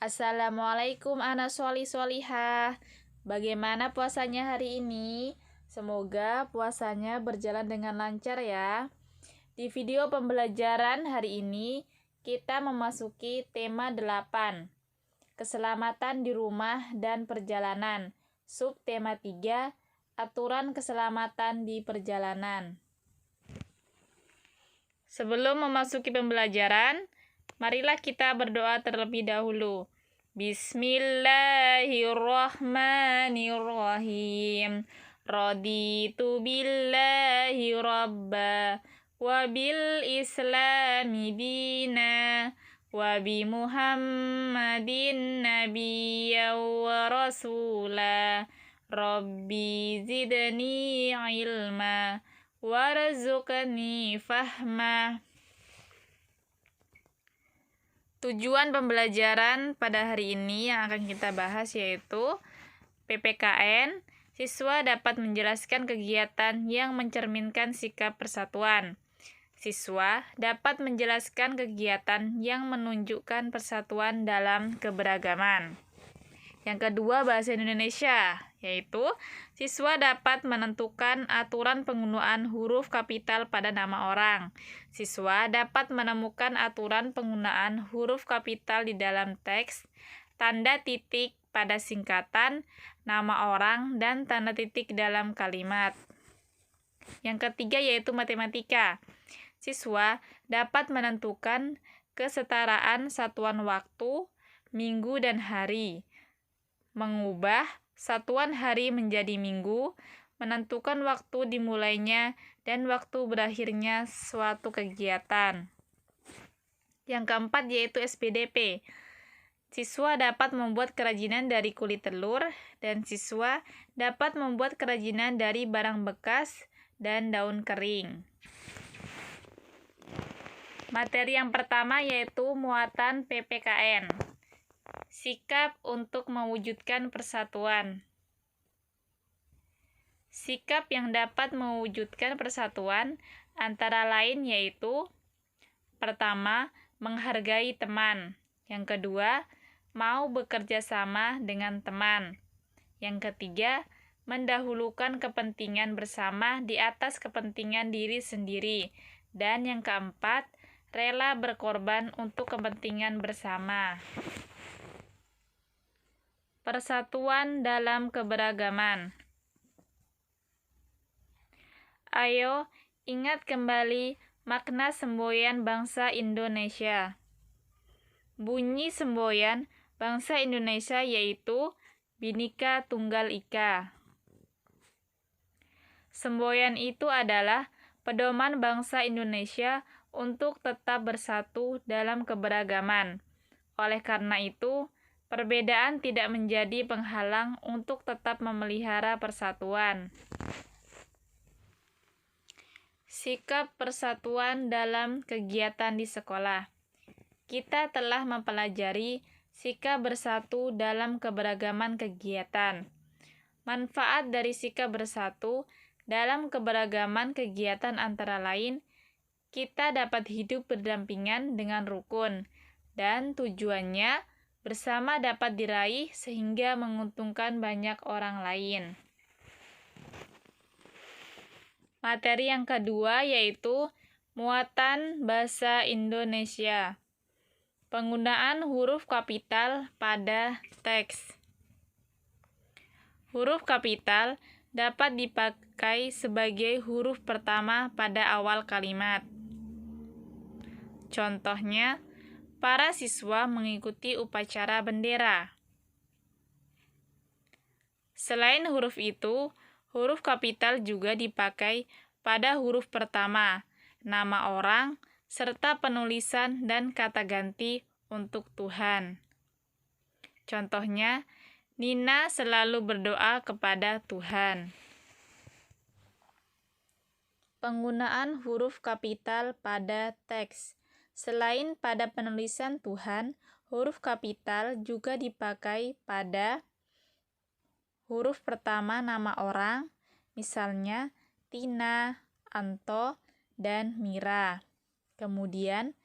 Assalamualaikum anak solihah. Bagaimana puasanya hari ini? Semoga puasanya berjalan dengan lancar ya. Di video pembelajaran hari ini, kita memasuki tema 8. Keselamatan di rumah dan perjalanan. Subtema 3, aturan keselamatan di perjalanan. Sebelum memasuki pembelajaran, marilah kita berdoa terlebih dahulu. Bismillahirrahmanirrahim. Raditu billahi rabba wa bil islami dina wa bi Muhammadin nabiyya wa rasula. Rabbi zidni ilma warzuqni fahma. Tujuan pembelajaran pada hari ini yang akan kita bahas yaitu PPKN. Siswa dapat menjelaskan kegiatan yang mencerminkan sikap persatuan. Siswa dapat menjelaskan kegiatan yang menunjukkan persatuan dalam keberagaman. Yang kedua, bahasa Indonesia, yaitu siswa dapat menentukan aturan penggunaan huruf kapital pada nama orang. Siswa dapat menemukan aturan penggunaan huruf kapital di dalam teks, tanda titik pada singkatan, nama orang, dan tanda titik dalam kalimat. Yang ketiga yaitu matematika. Siswa dapat menentukan kesetaraan satuan waktu, minggu, dan hari, mengubah satuan hari menjadi minggu, menentukan waktu dimulainya dan waktu berakhirnya suatu kegiatan. Yang keempat yaitu SPDP. Siswa dapat membuat kerajinan dari kulit telur, dan siswa dapat membuat kerajinan dari barang bekas dan daun kering. Materi yang pertama yaitu muatan PPKN. Sikap untuk mewujudkan persatuan. Sikap yang dapat mewujudkan persatuan antara lain yaitu: pertama, menghargai teman. Yang kedua, mau bekerja sama dengan teman. Yang ketiga, mendahulukan kepentingan bersama di atas kepentingan diri sendiri. Dan yang keempat, rela berkorban untuk kepentingan bersama. Persatuan dalam keberagaman. Ayo, ingat kembali makna semboyan bangsa Indonesia. Bunyi semboyan bangsa Indonesia yaitu Bhinneka Tunggal Ika. Semboyan itu adalah pedoman bangsa Indonesia untuk tetap bersatu dalam keberagaman. Oleh karena itu, perbedaan tidak menjadi penghalang untuk tetap memelihara persatuan. Sikap persatuan dalam kegiatan di sekolah. Kita telah mempelajari sikap bersatu dalam keberagaman kegiatan. Manfaat dari sikap bersatu dalam keberagaman kegiatan antara lain, kita dapat hidup berdampingan dengan rukun, dan tujuannya bersama dapat diraih sehingga menguntungkan banyak orang lain. Materi yang kedua yaitu muatan bahasa Indonesia. Penggunaan huruf kapital pada teks. Huruf kapital dapat dipakai sebagai huruf pertama pada awal kalimat. Contohnya, para siswa mengikuti upacara bendera. Selain huruf itu, huruf kapital juga dipakai pada huruf pertama, nama orang, serta penulisan dan kata ganti untuk Tuhan. Contohnya, Nina selalu berdoa kepada Tuhan. Penggunaan huruf kapital pada teks. Selain pada penulisan Tuhan, huruf kapital juga dipakai pada huruf pertama nama orang, misalnya Tina, Anto, dan Mira. Kemudian,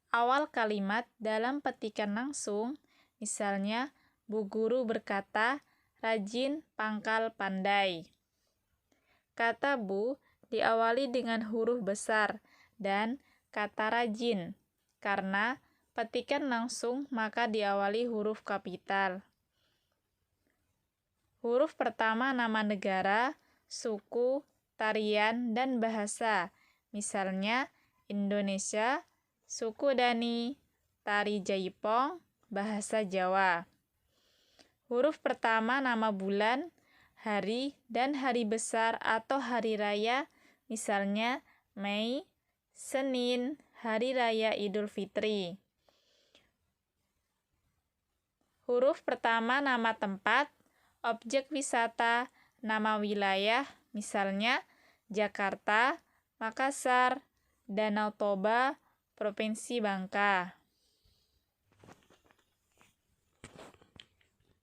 awal kalimat dalam petikan langsung Misalnya, Bu Guru berkata, rajin, pangkal, pandai. Kata Bu diawali dengan huruf besar dan kata rajin. Karena petikan langsung maka diawali huruf kapital. Huruf pertama nama negara, suku, tarian, dan bahasa. Misalnya, Indonesia, suku Dani, tari Jaipong, bahasa Jawa. Huruf pertama nama bulan, hari, dan hari besar atau hari raya, misalnya Mei, Senin, Hari Raya Idul Fitri. Huruf pertama nama tempat, objek wisata, nama wilayah, misalnya Jakarta, Makassar, Danau Toba, Provinsi Bangka.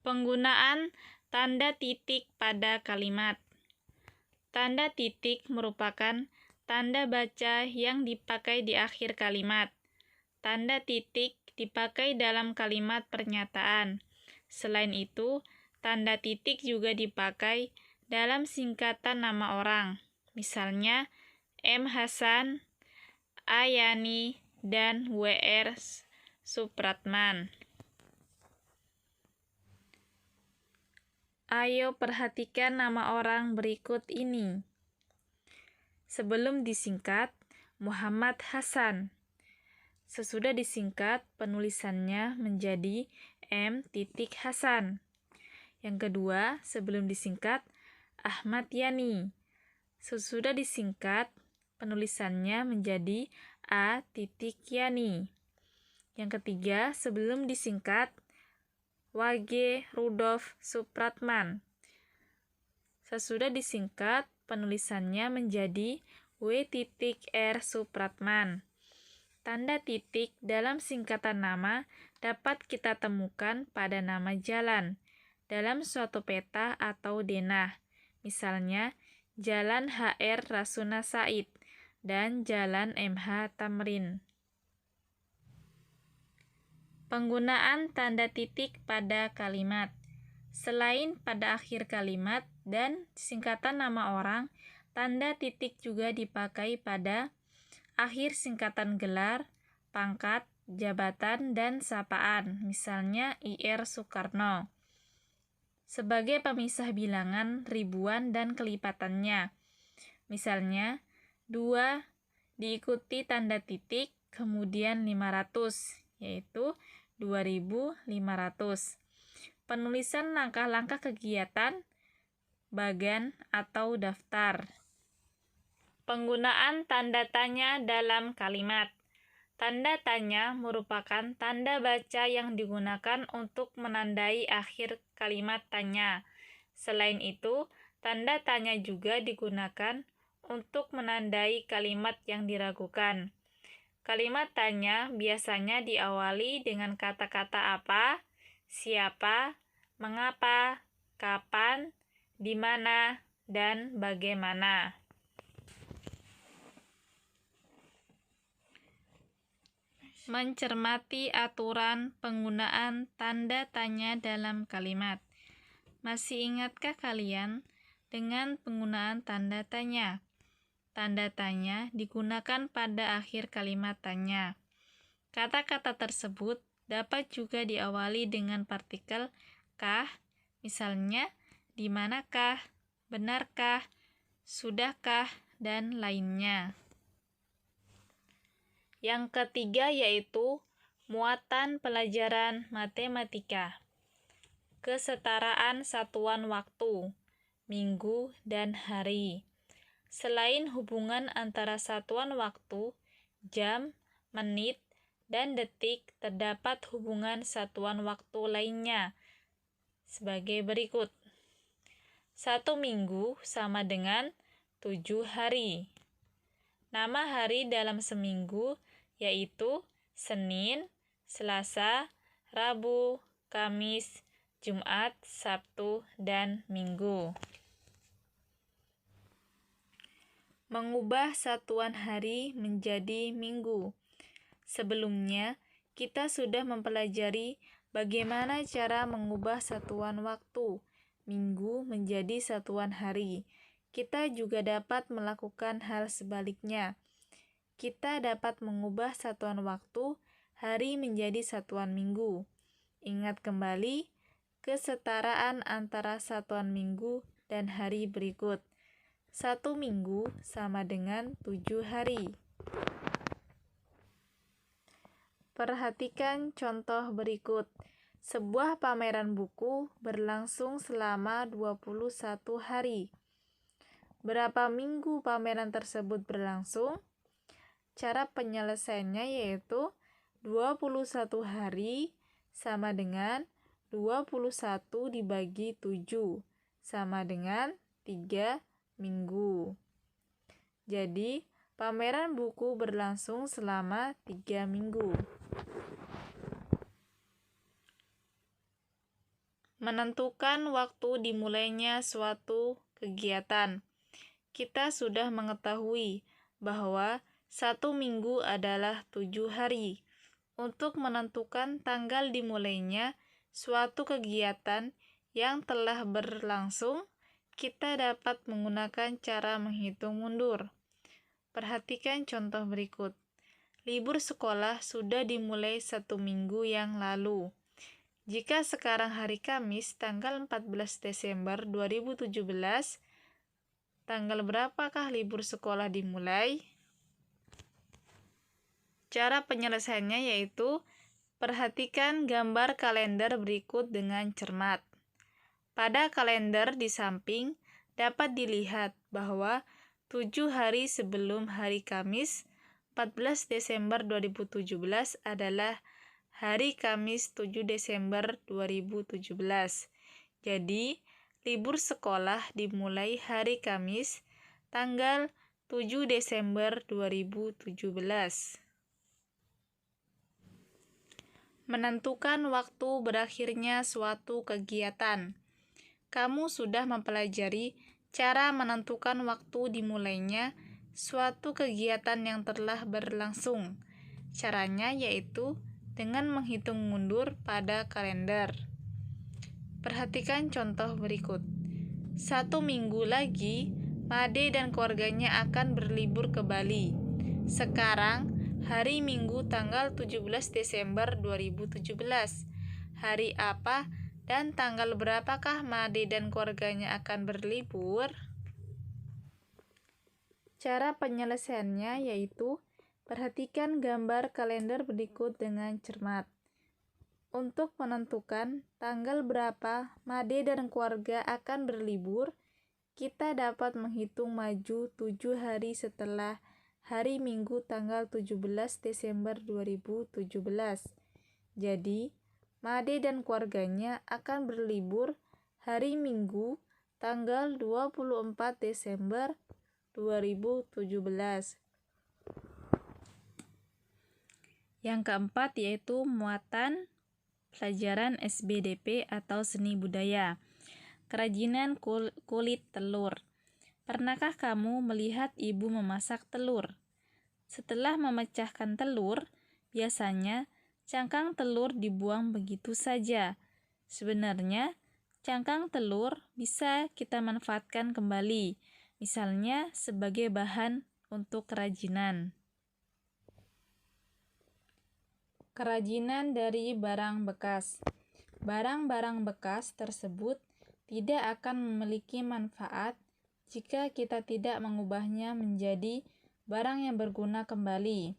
Penggunaan tanda titik pada kalimat. Tanda titik merupakan tanda baca yang dipakai di akhir kalimat. Tanda titik dipakai dalam kalimat pernyataan. Selain itu, tanda titik juga dipakai dalam singkatan nama orang. Misalnya, M. Hasan, A. Yani, dan W.R. Supratman. Ayo perhatikan nama orang berikut ini. Sebelum disingkat, Muhammad Hasan. Sesudah disingkat, penulisannya menjadi M. Hasan. Yang kedua, sebelum disingkat, Ahmad Yani. Sesudah disingkat, penulisannya menjadi A. Yani. Yang ketiga, sebelum disingkat, W.G. Rudolf Supratman. Sesudah disingkat, penulisannya menjadi W.R. Supratman. Tanda titik dalam singkatan nama dapat kita temukan pada nama jalan dalam suatu peta atau denah. Misalnya, Jalan H.R. Rasuna Said dan Jalan M.H. Tamrin. Penggunaan tanda titik pada kalimat. Selain pada akhir kalimat dan singkatan nama orang, tanda titik juga dipakai pada akhir singkatan gelar, pangkat, jabatan, dan sapaan. Misalnya I.R. Soekarno. Sebagai pemisah bilangan ribuan dan kelipatannya. Misalnya 2 diikuti tanda titik, kemudian 500, yaitu 2.500. Penulisan langkah-langkah kegiatan, bagan, atau daftar. Penggunaan tanda tanya dalam kalimat. Tanda tanya merupakan tanda baca yang digunakan untuk menandai akhir kalimat tanya. Selain itu, tanda tanya juga digunakan untuk menandai kalimat yang diragukan. Kalimat tanya biasanya diawali dengan kata-kata apa, siapa, mengapa, kapan, di mana, dan bagaimana. Mencermati aturan penggunaan tanda tanya dalam kalimat. Masih ingatkah kalian dengan penggunaan tanda tanya? Tanda tanya digunakan pada akhir kalimat tanya. Kata-kata tersebut dapat juga diawali dengan partikel kah, misalnya di manakah, benarkah, sudahkah, dan lainnya. Yang ketiga yaitu muatan pelajaran matematika. Kesetaraan satuan waktu, minggu, dan hari. Selain hubungan antara satuan waktu, jam, menit, dan detik, terdapat hubungan satuan waktu lainnya sebagai berikut. 1 minggu sama dengan 7 hari. Nama hari dalam seminggu yaitu Senin, Selasa, Rabu, Kamis, Jumat, Sabtu, dan Minggu. Mengubah satuan hari menjadi minggu. Sebelumnya, kita sudah mempelajari Bagaimana cara mengubah satuan waktu minggu menjadi satuan hari? Kita juga dapat melakukan hal sebaliknya. Kita dapat mengubah satuan waktu hari menjadi satuan minggu. Ingat kembali kesetaraan antara satuan minggu dan hari berikut. 1 minggu sama dengan 7 hari. Perhatikan contoh berikut. Sebuah pameran buku berlangsung selama 21 hari. Berapa minggu pameran tersebut berlangsung? Cara penyelesaiannya yaitu 21 hari sama dengan 21 dibagi 7 sama dengan 3 minggu. Jadi, pameran buku berlangsung selama 3 minggu. Menentukan waktu dimulainya suatu kegiatan. Kita sudah mengetahui bahwa 1 minggu adalah 7 hari. Untuk menentukan tanggal dimulainya suatu kegiatan yang telah berlangsung, kita dapat menggunakan cara menghitung mundur. Perhatikan contoh berikut. Libur sekolah sudah dimulai 1 minggu yang lalu. Jika sekarang hari Kamis, tanggal 14 Desember 2017, tanggal berapakah libur sekolah dimulai? Cara penyelesaiannya yaitu perhatikan gambar kalender berikut dengan cermat. Pada kalender di samping dapat dilihat bahwa 7 hari sebelum hari Kamis, 14 Desember 2017 adalah hari Kamis 7 Desember 2017. Jadi, libur sekolah dimulai hari Kamis, tanggal 7 Desember 2017. Menentukan waktu berakhirnya suatu kegiatan. Kamu sudah mempelajari cara menentukan waktu dimulainya suatu kegiatan yang telah berlangsung. Caranya yaitu dengan menghitung mundur pada kalender. Perhatikan contoh berikut. 1 minggu lagi, Made dan keluarganya akan berlibur ke Bali. Sekarang, hari Minggu tanggal 17 Desember 2017. Hari apa dan tanggal berapakah Made dan keluarganya akan berlibur? Cara penyelesaiannya yaitu perhatikan gambar kalender berikut dengan cermat. Untuk menentukan tanggal berapa Made dan keluarga akan berlibur, kita dapat menghitung maju 7 hari setelah hari Minggu tanggal 17 Desember 2017. Jadi, Made dan keluarganya akan berlibur hari Minggu tanggal 24 Desember 2017. Yang keempat yaitu muatan pelajaran SBDP atau seni budaya. Kerajinan kulit telur. Pernahkah kamu melihat ibu memasak telur? Setelah memecahkan telur, biasanya cangkang telur dibuang begitu saja. Sebenarnya, cangkang telur bisa kita manfaatkan kembali, misalnya sebagai bahan untuk kerajinan. Kerajinan dari barang bekas. Barang-barang bekas tersebut tidak akan memiliki manfaat jika kita tidak mengubahnya menjadi barang yang berguna kembali.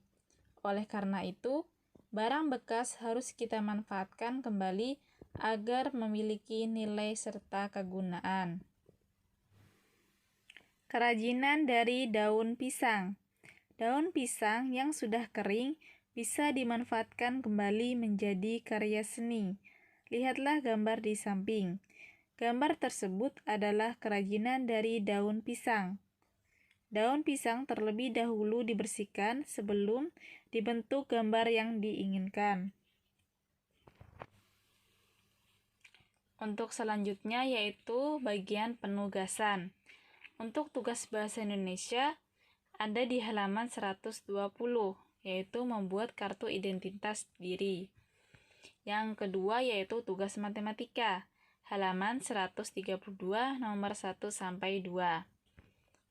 Oleh karena itu, barang bekas harus kita manfaatkan kembali agar memiliki nilai serta kegunaan. Kerajinan dari daun pisang. Daun pisang yang sudah kering bisa dimanfaatkan kembali menjadi karya seni. Lihatlah gambar di samping. Gambar tersebut adalah kerajinan dari daun pisang. Daun pisang terlebih dahulu dibersihkan sebelum dibentuk gambar yang diinginkan. Untuk selanjutnya yaitu bagian penugasan. Untuk tugas bahasa Indonesia ada di halaman 120, yaitu membuat kartu identitas diri. Yang kedua yaitu tugas matematika, halaman 132 nomor 1 sampai 2.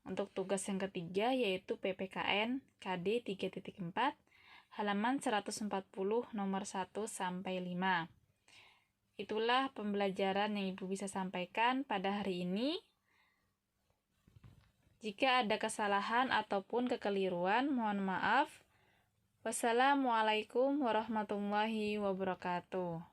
Untuk tugas yang ketiga yaitu PPKN KD 3.4, halaman 140 nomor 1 sampai 5. Itulah pembelajaran yang Ibu bisa sampaikan pada hari ini. Jika ada kesalahan ataupun kekeliruan, mohon maaf. Wassalamualaikum warahmatullahi wabarakatuh.